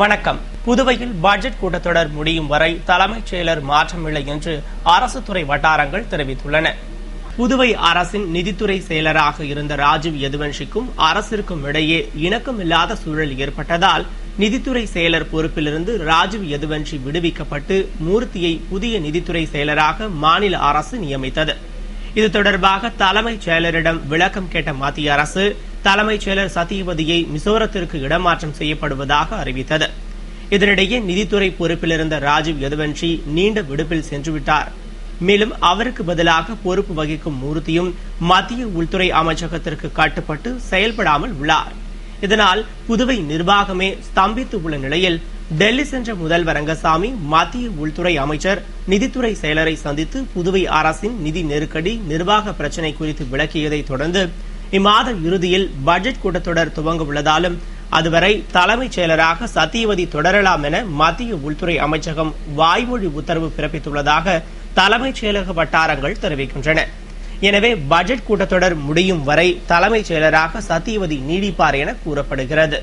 வணக்கம். புதுவையில் பட்ஜெட் கூட்டத்தொடர் முடியும் வரை தலைமைச் செயலர் மாற்றமில்லை என்று அரசு துறை வட்டாரங்கள் தெரிவித்துள்ளன. புதுவை அரசின் நிதித்துறை செயலராக இருந்த ராஜீவ் யதுவன்ஷிக்கும் அரசிற்கும் இடையே இணக்கமில்லாத சூழல் ஏற்பட்டதால் நிதித்துறை செயலர் பொறுப்பிலிருந்து ராஜீவ் யதுவன்ஷி விடுவிக்கப்பட்டு மூர்த்தியை புதிய நிதித்துறை செயலராக மாநில அரசு நியமித்தது. இது தொடர்பாக தலைமைச் செயலரிடம் விளக்கம் கேட்ட மத்திய அரசு தலைமைச் செயலர் சத்தியவதியை மிசோரத்திற்கு இடமாற்றம் செய்யப்படுவதாக அறிவித்தது. இதனிடையே நிதித்துறை பொறுப்பில் இருந்த ராஜீவ் யதுவன்ஷி நீண்ட விடுப்பில் சென்றுவிட்டார். மேலும் அவருக்கு பதிலாக பொறுப்பு வகிக்கும் மூர்த்தியும் மத்திய உள்துறை அமைச்சகத்திற்கு கட்டுப்பட்டு செயல்படாமல் உள்ளார். இதனால் புதுவை நிர்வாகமே ஸ்தம்பித்து உள்ள நிலையில் டெல்லி சென்ற முதல்வர் ரங்கசாமி மத்திய உள்துறை அமைச்சர் நிதித்துறை செயலரை சந்தித்து புதுவை அரசின் நிதி நெருக்கடி நிர்வாக பிரச்சினை குறித்து விளக்கியதை தொடர்ந்து இம்மாத இறுதியில் பட்ஜெட் கூட்டத்தொடர் துவங்க உள்ளதாலும் அதுவரை தலைமைச் செயலராக சத்தியவதி தொடரலாம் என மத்திய உள்துறை அமைச்சகம் வாய்மொழி உத்தரவு பிறப்பித்துள்ளதாக தலைமைச் செயலக வட்டாரங்கள் தெரிவிக்கின்றன. எனவே பட்ஜெட் கூட்டத்தொடர் முடியும் வரை தலைமைச் செயலராக சத்தியவதி நீடிப்பார் என கூறப்படுகிறது.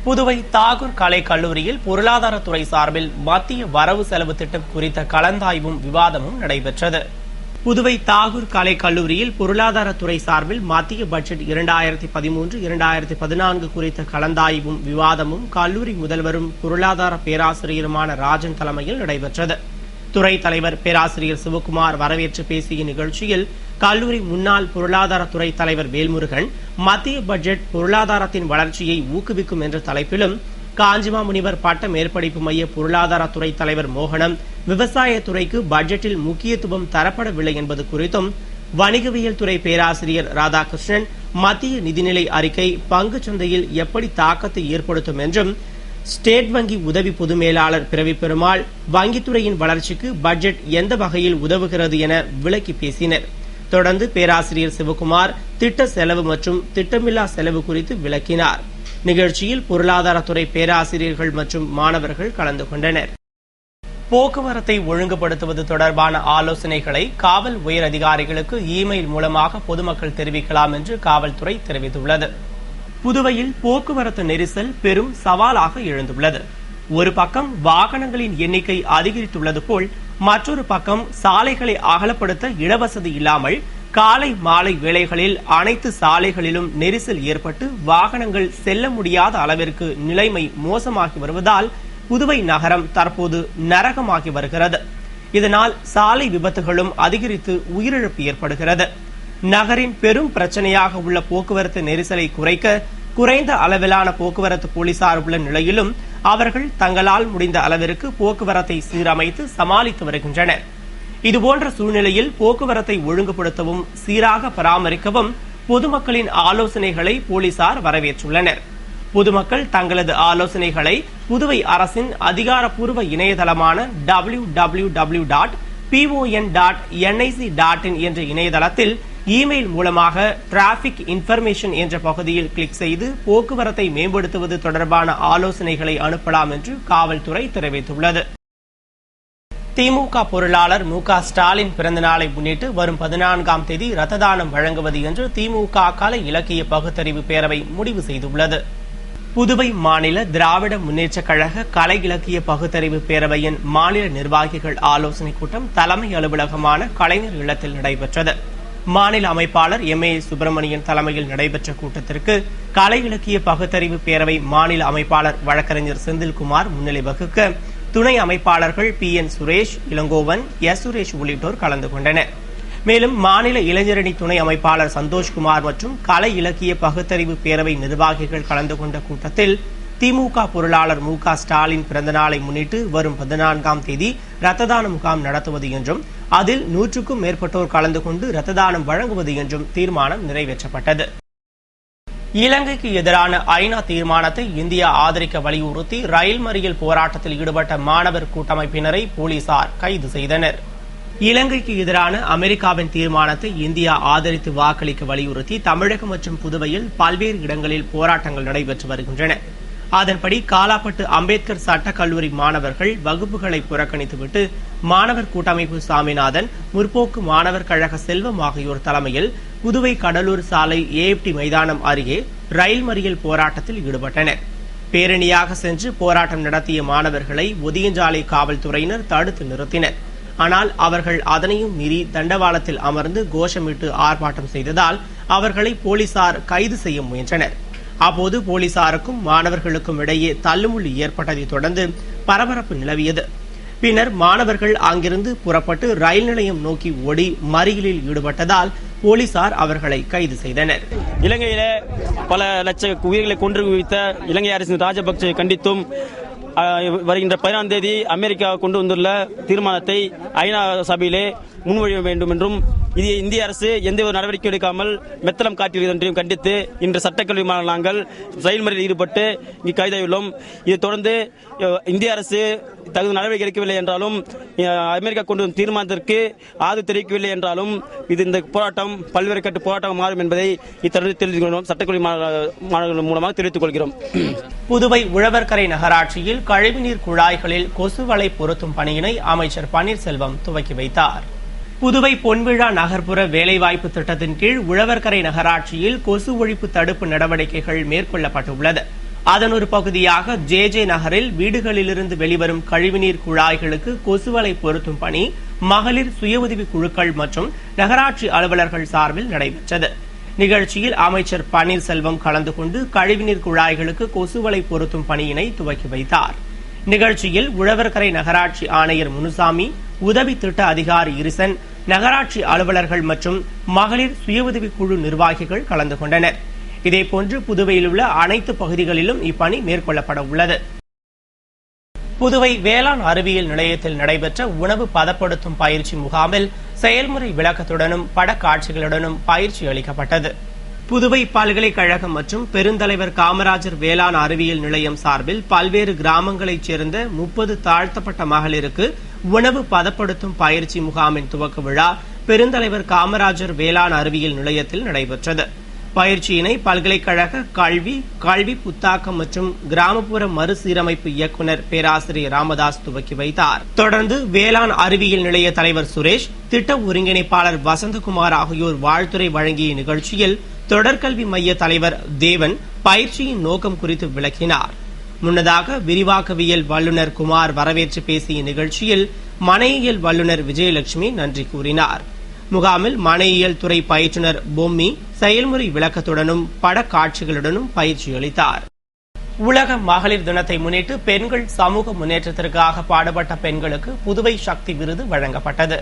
புதுவை தாகூர் கலை கல்லூரியில் பொருளாதாரத்துறை சார்பில் மத்திய வரவு செலவு திட்டம் குறித்த கலந்தாய்வும் விவாதமும் நடைபெற்றது. புதுவை தாகூர் கலை கல்லூரியில் பொருளாதாரத்துறை சார்பில் மத்திய பட்ஜெட் 2013-2014 குறித்த கலந்தாய்வும் விவாதமும் கல்லூரி முதல்வரும் பொருளாதார பேராசிரியருமான ராஜன் தலைமையில் நடைபெற்றது. துறை தலைவர் பேராசிரியர் சிவக்குமார் வரவேற்று பேசிய நிகழ்ச்சியில் கல்லூரி முன்னாள் பொருளாதாரத்துறை தலைவர் வேல்முருகன் மத்திய பட்ஜெட் பொருளாதாரத்தின் வளர்ச்சியை ஊக்குவிக்கும் என்ற தலைப்பிலும், காஞ்சிமா முனிவர் பட்ட மேற்படிப்பு மைய பொருளாதாரத்துறை தலைவர் மோகனம் விவசாயத்துறைக்கு பட்ஜெட்டில் முக்கியத்துவம் தரப்படவில்லை என்பது குறித்தும், வணிகவியல் துறை பேராசிரியர் ராதாகிருஷ்ணன் மத்திய நிதிநிலை அறிக்கை பங்குச் சந்தையில் எப்படி தாக்கத்தை ஏற்படுத்தும் என்றும், ஸ்டேட் வங்கி உதவி பொது மேலாளர் பிறவி பெருமாள் வங்கித்துறையின் வளர்ச்சிக்கு பட்ஜெட் எந்த வகையில் உதவுகிறது என விளக்கி பேசினர். தொடர்ந்து பேராசிரியர் சிவக்குமார் திட்ட செலவு மற்றும் திட்டமில்லா செலவு குறித்து விளக்கினார். நிகழ்ச்சியில் பொருளாதாரத்துறை பேராசிரியர்கள் மற்றும் மாணவர்கள் கலந்து கொண்டனர். போக்குவரத்தை ஒழுங்குபடுத்துவது தொடர்பான ஆலோசனைகளை காவல் உயர் அதிகாரிகளுக்கு இமெயில் மூலமாக பொதுமக்கள் தெரிவிக்கலாம் என்று காவல்துறை தெரிவித்துள்ளது. புதுவையில் போக்குவரத்து நெரிசல் பெரும் சவாலாக எழுந்துள்ளது. ஒரு பக்கம் வாகனங்களின் எண்ணிக்கை அதிகரித்துள்ளது போல் மற்றொரு பக்கம் சாலைகளை அகலப்படுத்த இடவசதி இல்லாமல் காலை மாலை வேளைகளில் அனைத்து சாலைகளிலும் நெரிசல் ஏற்பட்டு வாகனங்கள் செல்ல முடியாத அளவிற்கு நிலைமை மோசமாகி வருவதால் புதுவை நகரம் தற்போது நரகமாகி வருகிறது. இதனால் சாலை விபத்துகளும் அதிகரித்து உயிரிழப்பு ஏற்படுகிறது. நகரின் பெரும் பிரச்சனையாக உள்ள போக்குவரத்து நெரிசலை குறைக்க குறைந்த அளவிலான போக்குவரத்து போலீசார் உள்ள நிலையிலும் அவர்கள் தங்களால் முடிந்த அளவிற்கு போக்குவரத்தை சீரமைத்து சமாளித்து வருகின்றனர். இதுபோன்ற சூழ்நிலையில் போக்குவரத்தை ஒழுங்குபடுத்தவும் சீராக பராமரிக்கவும் பொதுமக்களின் ஆலோசனைகளை போலீசார் வரவேற்றுள்ளனர். பொதுமக்கள் தங்களது ஆலோசனைகளை புதுவை அரசின் அதிகாரப்பூர்வ இணையதளமான www.pon.nic.in என்ற இணையதளத்தில் இமெயில் மூலமாக டிராபிக் இன்ஃபர்மேஷன் என்ற பகுதியில் கிளிக் செய்து போக்குவரத்தை மேம்படுத்துவது தொடர்பான ஆலோசனைகளை அனுப்பலாம் என்று காவல்துறை தெரிவித்துள்ளது. திமுக பொருளாளர் மு.க. ஸ்டாலின் பிறந்த நாளை முன்னிட்டு வரும் 14ஆம் தேதி ரத்த தானம் வழங்குவது என்று திமுக கலை இலக்கிய பகுத்தறிவு பேரவை முடிவு செய்துள்ளது. புதுவை மாநில திராவிட முன்னேற்றக் கழக கலை இலக்கிய பகுத்தறிவு பேரவையின் மாநில நிர்வாகிகள் ஆலோசனைக் கூட்டம் தலைமை அலுவலகமான கலைஞர் இல்லத்தில் நடைபெற்றது. மாநில அமைப்பாளர் எம்.ஏ. சுப்பிரமணியன் தலைமையில் நடைபெற்ற கூட்டத்திற்கு கலை இலக்கிய பகுத்தறிவு பேரவை மாநில அமைப்பாளர் வழக்கறிஞர் செந்தில்குமார் முன்னிலை வகிக்க துணை அமைப்பாளர்கள் பி.என். சுரேஷ், இளங்கோவன், எஸ். சுரேஷ் உள்ளிட்டோர் கலந்து கொண்டனர். மேலும் மாநில இளைஞரணி துணை அமைப்பாளர் சந்தோஷ்குமார் மற்றும் கலை இலக்கிய பகுத்தறிவு பேரவை நிர்வாகிகள் கலந்து கொண்ட கூட்டத்தில் திமுக பொருளாளர் மு.க. ஸ்டாலின் பிறந்த நாளை முன்னிட்டு வரும் 14ஆம் தேதி ரத்த தான முகாம் நடத்துவது என்றும் அதில் 100க்கும் மேற்பட்டோர் கலந்து கொண்டு ரத்த தானம் வழங்குவது என்றும் தீர்மானம் நிறைவேற்றப்பட்டது. இலங்கைக்கு எதிரான ஐநா தீர்மானத்தை இந்தியா ஆதரிக்க வலியுறுத்தி ரயில் மறியல் போராட்டத்தில் ஈடுபட்ட மாணவர் கூட்டமைப்பினரை போலீசார் கைது செய்தனர். இலங்கைக்கு எதிரான அமெரிக்காவின் தீர்மானத்தை இந்தியா ஆதரித்து வாக்களிக்க வலியுறுத்தி தமிழகம் மற்றும் புதுவையில் பல்வேறு இடங்களில் போராட்டங்கள் நடைபெற்று வருகின்றன. அதன்படி காலாப்பட்டு அம்பேத்கர் சட்டக் கல்லூரி மாணவர்கள் வகுப்புகளை புறக்கணித்துவிட்டு மாணவர் கூட்டமைப்பு சாமிநாதன், முற்போக்கு மாணவர் கழக செல்வம் ஆகியோர் தலைமையில் புதுவை கடலூர் சாலை ஏஎப்டி மைதானம் அருகே ரயில் மறியல் போராட்டத்தில் ஈடுபட்டனர். பேரணியாக சென்று போராட்டம் நடத்திய மாணவர்களை ஒதியஞ்சாலை காவல்துறையினர் தடுத்து நிறுத்தினர். ஆனால் அவர்கள் அதனையும் மீறி தண்டவாளத்தில் அமர்ந்து கோஷமிட்டு ஆர்ப்பாட்டம் செய்ததால் அவர்களை போலீசார் கைது செய்ய முயன்றனர். அப்போது போலீசாருக்கும் மாணவர்களுக்கும் இடையே தள்ளுமுள்ளு ஏற்பட்டதை தொடர்ந்து பரபரப்பு நிலவியது. பின்னர் மாணவர்கள் அங்கிருந்து புறப்பட்டு ரயில் நிலையம் நோக்கி ஓடி மறியலில் ஈடுபட்டதால் போலீசார் அவர்களை கைது செய்தனர். இலங்கையில பல லட்ச உயிர்களை கொன்று குவித்த இலங்கை அரசின் ராஜபக்சே கண்டித்தும் வருகின்ற 14ஆம் தேதி அமெரிக்கா கொண்டு வந்துள்ள தீர்மானத்தை ஐநா சபையிலே முன்மொழிய வேண்டும் என்றும் இது இந்திய அரசு எந்த ஒரு நடவடிக்கை எடுக்காமல் மெத்தனம் காட்டியுள்ளது என்றும் கண்டித்து இன்று சட்டக்கல்வி மாணவர்கள் நாங்கள் செயல்முறையில் ஈடுபட்டு இங்கு கைதாகியுள்ளோம். இதைத் தொடர்ந்து இந்திய அரசு தகுந்த நடவடிக்கை எடுக்கவில்லை என்றாலும் அமெரிக்கா கொண்டு வரும் தீர்மானத்திற்கு ஆதரவு தெரிவிக்கவில்லை என்றாலும் இந்த போராட்டம் பல்வேறு கட்ட போராட்டம் மாறும் என்பதை இத்தருணத்தில் தெரிவித்துக் கொள்கிறோம். சட்டக்கல்வி மாணவர்கள் மூலமாக தெரிவித்துக் கொள்கிறோம். புதுவை உழவர்கரை நகராட்சியில் கழிவுநீர் குழாய்களில் கொசுவலை பொருத்தும் பணியினை அமைச்சர் பன்னீர்செல்வம் துவக்கி வைத்தார். புதுவை பொன்விழா நகர்ப்புற வேலைவாய்ப்பு திட்டத்தின் கீழ் உழவர்கரை நகராட்சியில் கொசு ஒழிப்பு தடுப்பு நடவடிக்கைகள் மேற்கொள்ளப்பட்டுள்ளது. அதன் ஒரு பகுதியாக ஜே நகரில் வீடுகளிலிருந்து வெளிவரும் கழிவுநீர் குழாய்களுக்கு கொசுவலை பொருத்தும் பணி மகளிர் சுய உதவி குழுக்கள் மற்றும் நகராட்சி அலுவலர்கள் சார்பில் நடைபெற்றது. நிகழ்ச்சியில் அமைச்சர் பன்னீர்செல்வம் கலந்து கொண்டு கழிவுநீர் குழாய்களுக்கு கொசுவலை பொருத்தும் பணியினை துவக்கி வைத்தார். நிகழ்ச்சியில் உழவர்கரை நகராட்சி ஆணையர் முனுசாமி, உதவி திட்ட அதிகாரி இருசன், நகராட்சி அலுவலர்கள் மற்றும் மகளிர் சுய உதவி குழு நிர்வாகிகள் கலந்து கொண்டனர். இதேபோன்று புதுவையில் உள்ள அனைத்து பகுதிகளிலும் இப்பணி மேற்கொள்ளப்பட உள்ளது. புதுவை வேளாண் அறிவியல் நிலையத்தில் நடைபெற்ற உணவு பதப்படுத்தும் பயிற்சி முகாமில் செயல்முறை விளக்கத்துடனும் படக்காட்சிகளுடனும் பயிற்சி அளிக்கப்பட்டது. புதுவை பல்கலைக்கழகம் மற்றும் பெருந்தலைவர் காமராஜர் வேளாண் அறிவியல் நிலையம் சார்பில் பல்வேறு கிராமங்களைச் சேர்ந்த 30 தாழ்த்தப்பட்ட மகளிருக்கு உணவு பதப்படுத்தும் பயிற்சி முகாமின் துவக்க விழா பெருந்தலைவர் காமராஜர் வேளாண் அறிவியல் நிலையத்தில் நடைபெற்றது. பயிற்சியினை பல்கலைக்கழக கல்வி புத்தாக்கம் மற்றும் கிராமப்புற மறுசீரமைப்பு இயக்குநர் பேராசிரியர் ராமதாஸ் துவக்கி வைத்தார். தொடர்ந்து வேளாண் அறிவியல் நிலைய தலைவர் சுரேஷ், திட்ட ஒருங்கிணைப்பாளர் வசந்தகுமார் ஆகியோர் வாழ்த்துரை வழங்கிய நிகழ்ச்சியில் தொடர்கல்வி மைய தலைவர் தேவன் பயிற்சியின் நோக்கம் குறித்து விளக்கினார். முன்னதாக விரிவாக்கவியல் வல்லுநர் குமார் வரவேற்று பேசிய நிகழ்ச்சியில் மனையியல் வல்லுநர் விஜயலட்சுமி நன்றி கூறினார். முகாமில் மனையியல் துறை பயிற்றுநர் பொம்மி செயல்முறை விளக்கத்துடனும் படக்காட்சிகளுடனும் பயிற்சி அளித்தார். உலக மகளிர் தினத்தை முன்னிட்டு பெண்கள் சமூக முன்னேற்றத்திற்காக பாடுபட்ட பெண்களுக்கு புதுவை சக்தி விருது வழங்கப்பட்டது.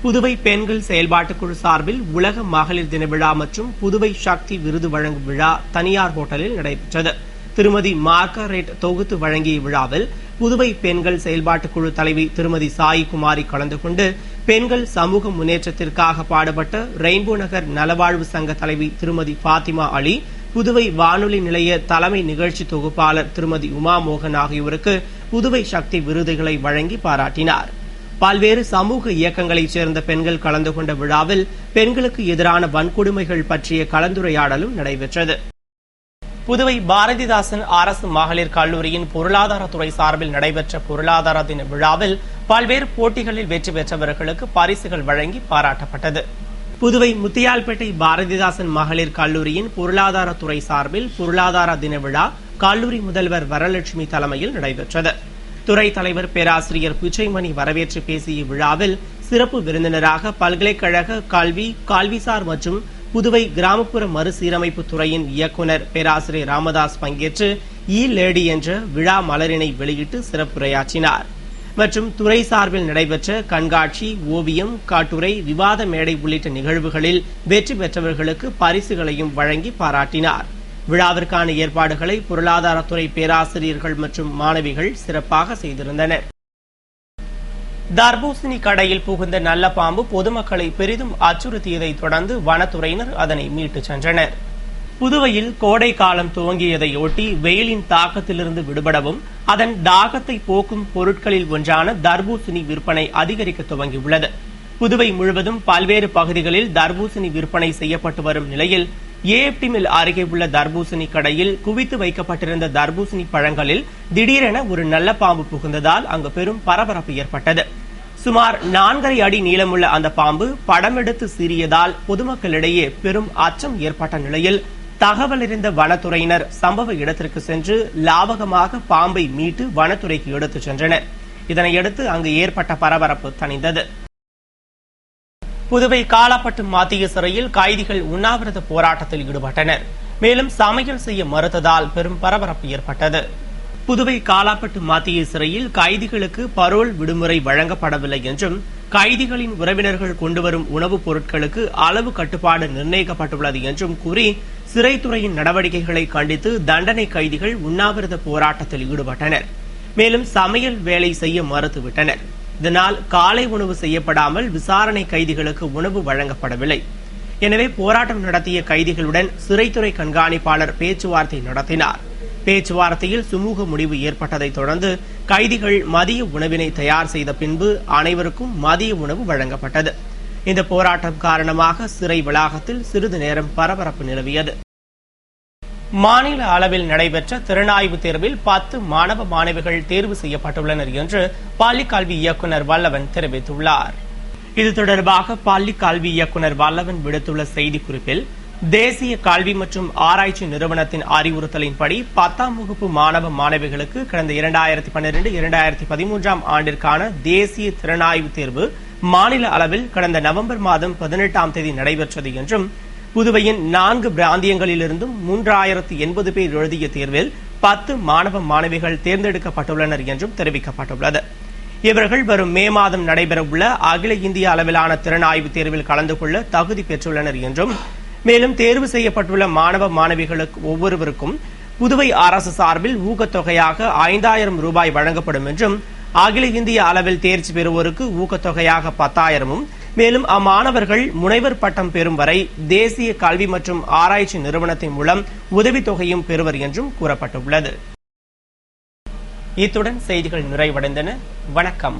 புதுவை பெண்கள் செயல்பாட்டுக்குழு சார்பில் உலக மகளிர் தின விழா மற்றும் புதுவை சக்தி விருது வழங்கும் விழா தனியார் ஹோட்டலில் நடைபெற்றது. திருமதி மார்கரெட் தொகுத்து வழங்கிய விழாவில் புதுவை பெண்கள் செயல்பாட்டுக்குழு தலைவி திருமதி சாயி குமாரி கலந்து கொண்டு பெண்கள் சமூக முன்னேற்றத்திற்காக பாடுபட்ட ரெயின்போ நகர் நலவாழ்வு சங்க தலைவி திருமதி பாத்திமா அலி, புதுவை வானொலி நிலைய தலைமை நிகழ்ச்சி தொகுப்பாளர் திருமதி உமா மோகன் ஆகியோருக்கு புதுவை சக்தி விருதுகளை வழங்கி பாராட்டினார். பல்வேறு சமூக இயக்கங்களைச் சேர்ந்த பெண்கள் கலந்து கொண்ட விழாவில் பெண்களுக்கு எதிரான வன்கொடுமைகள் பற்றிய கலந்துரையாடலும் நடைபெற்றது. புதுவை பாரதிதாசன் அரசு மகளிர் கல்லூரியின் பொருளாதாரத்துறை சார்பில் நடைபெற்ற பொருளாதார தின விழாவில் பல்வேறு போட்டிகளில் வெற்றி பெற்றவர்களுக்கு பரிசுகள் வழங்கி பாராட்டப்பட்டது. புதுவை முத்தியால்பேட்டை பாரதிதாசன் மகளிர் கல்லூரியின் பொருளாதாரத்துறை சார்பில் பொருளாதார தின விழா கல்லூரி முதல்வர் வரலட்சுமி தலைமையில் நடைபெற்றது. துறை தலைவர் பேராசிரியர் பிச்சைமணி வரவேற்று பேசிய விழாவில் சிறப்பு விருந்தினராக பல்கலைக்கழக கல்விசார் மற்றும் புதுவை கிராமப்புற மறுசீரமைப்பு துறையின் இயக்குநர் பேராசிரியர் ராமதாஸ் பங்கேற்று லேடி என்ற விழா மலரினை வெளியிட்டு சிறப்புரையாற்றினார். மற்றும் துறை சார்பில் நடைபெற்ற கண்காட்சி, ஓவியம், காட்டுரை, விவாத மேடை உள்ளிட்ட நிகழ்வுகளில் வெற்றி பெற்றவர்களுக்கு பரிசுகளையும் வழங்கி பாராட்டினார். விழாவிற்கான ஏற்பாடுகளை பொருளாதாரத்துறை பேராசிரியர்கள் மற்றும் மாணவிகள் சிறப்பாக செய்திருந்தனர். தர்பூசணி கடையில் புகுந்த நல்ல பாம்பு பொதுமக்களை பெரிதும் அச்சுறுத்தியதை தொடர்ந்து வனத்துறையினர் அதனை மீட்டுச் சென்றனர். புதுவையில் கோடை காலம் துவங்கியதையொட்டி வெயிலின் தாக்கத்திலிருந்து விடுபடவும் அதன் தாகத்தை போக்கும் பொருட்களில் ஒன்றான தர்பூசணி விற்பனை அதிகரிக்க துவங்கியுள்ளது. புதுவை முழுவதும் பல்வேறு பகுதிகளில் தர்பூசணி விற்பனை செய்யப்பட்டு வரும் நிலையில் ஏஎப்டி மில் அருகே உள்ள தர்பூசணி கடையில் குவித்து வைக்கப்பட்டிருந்த தர்பூசணி பழங்களில் திடீரென ஒரு நல்ல பாம்பு புகுந்ததால் அங்கு பெரும் பரபரப்பு ஏற்பட்டது. சுமார் 4.5 அடி நீளமுள்ள அந்த பாம்பு படமெடுத்து சீறியதால் பொதுமக்களிடையே பெரும் அச்சம் ஏற்பட்ட நிலையில் தகவல் அறிந்த வனத்துறையினர் சம்பவ இடத்திற்கு சென்று லாபகமாக பாம்பை மீட்டு வனத்துறைக்கு எடுத்துச் சென்றனர். இதனையடுத்து அங்கு ஏற்பட்ட பரபரப்பு தணிந்தது. புதுவை காலாப்பட்டு மத்திய சிறையில் கைதிகள் உண்ணாவிரத போராட்டத்தில் ஈடுபட்டனர். மேலும் சமையல் செய்ய மறுத்ததால் பெரும் பரபரப்பு ஏற்பட்டது. புதுவை காலாப்பட்டு மத்திய சிறையில் கைதிகளுக்கு பரோல் விடுமுறை வழங்கப்படவில்லை என்றும் கைதிகளின் உறவினர்கள் கொண்டுவரும் உணவுப் பொருட்களுக்கு அளவு கட்டுப்பாடு நிர்ணயிக்கப்பட்டுள்ளது என்றும் கூறி சிறைத்துறையின் நடவடிக்கைகளை கண்டித்து தண்டனை கைதிகள் உண்ணாவிரத போராட்டத்தில் ஈடுபட்டனர். மேலும் சமையல் வேலை செய்ய மறுத்துவிட்டனர். இதனால் காலை உணவு செய்யப்படாமல் விசாரணை கைதிகளுக்கு உணவு வழங்கப்படவில்லை. எனவே போராட்டம் நடத்திய கைதிகளுடன் சிறைத்துறை கண்காணிப்பாளர் பேச்சுவார்த்தை நடத்தினார். பேச்சுவார்த்தையில் சுமூக முடிவு ஏற்பட்டதைத் தொடர்ந்து கைதிகள் மதிய உணவினை தயார் செய்த பின்பு அனைவருக்கும் மதிய உணவு வழங்கப்பட்டது. இந்த போராட்டம் காரணமாக சிறை வளாகத்தில் சிறிது நேரம் பரபரப்பு நிலவியது. மாநில அளவில் நடைபெற்ற திறனாய்வு தேர்வில் 10 மாணவ மாணவிகள் தேர்வு செய்யப்பட்டுள்ளனர் என்று பள்ளிக் கல்வி இயக்குநர் வல்லவன் தெரிவித்துள்ளார். இது தொடர்பாக பள்ளிக் கல்வி இயக்குநர் வல்லவன் விடுத்துள்ள செய்திக்குறிப்பில், தேசிய கல்வி மற்றும் ஆராய்ச்சி நிறுவனத்தின் அறிவுறுத்தலின்படி 10ஆம் வகுப்பு மாணவ மாணவிகளுக்கு கடந்த 2012-2013 ஆண்டிற்கான தேசிய திறனாய்வு தேர்வு மாநில அளவில் கடந்த நவம்பர் மாதம் 18ஆம் தேதி நடைபெற்றது என்றும், புதுவையின் 4 பிராந்தியங்களிலிருந்தும் 3080 பேர் எழுதிய தேர்வில் 10 மாணவ மாணவிகள் தேர்ந்தெடுக்கப்பட்டுள்ளனர் என்றும் தெரிவிக்கப்பட்டுள்ளது. இவர்கள் வரும் மே மாதம் நடைபெறவுள்ள அகில இந்திய அளவிலான திறனாய்வு தேர்வில் கலந்து கொள்ள தகுதி பெற்றுள்ளனர் என்றும், மேலும் தேர்வு செய்யப்பட்டுள்ள மாணவ மாணவிகளுக்கு ஒவ்வொருவருக்கும் புதுவை அரசு சார்பில் ஊக்கத்தொகையாக 5000 ரூபாய் வழங்கப்படும் என்றும், அகில இந்திய அளவில் தேர்ச்சி பெறுவோருக்கு ஊக்கத்தொகையாக 10,000-ம், மேலும் அம்மாணவர்கள் முனைவர் பட்டம் பெறும் வரை தேசிய கல்வி மற்றும் ஆராய்ச்சி நிறுவனத்தின் மூலம் உதவித்தொகையும் பெறுவர் என்றும் கூறப்பட்டுள்ளது. இத்துடன் செய்திகள் நிறைவடைந்தன. வணக்கம்.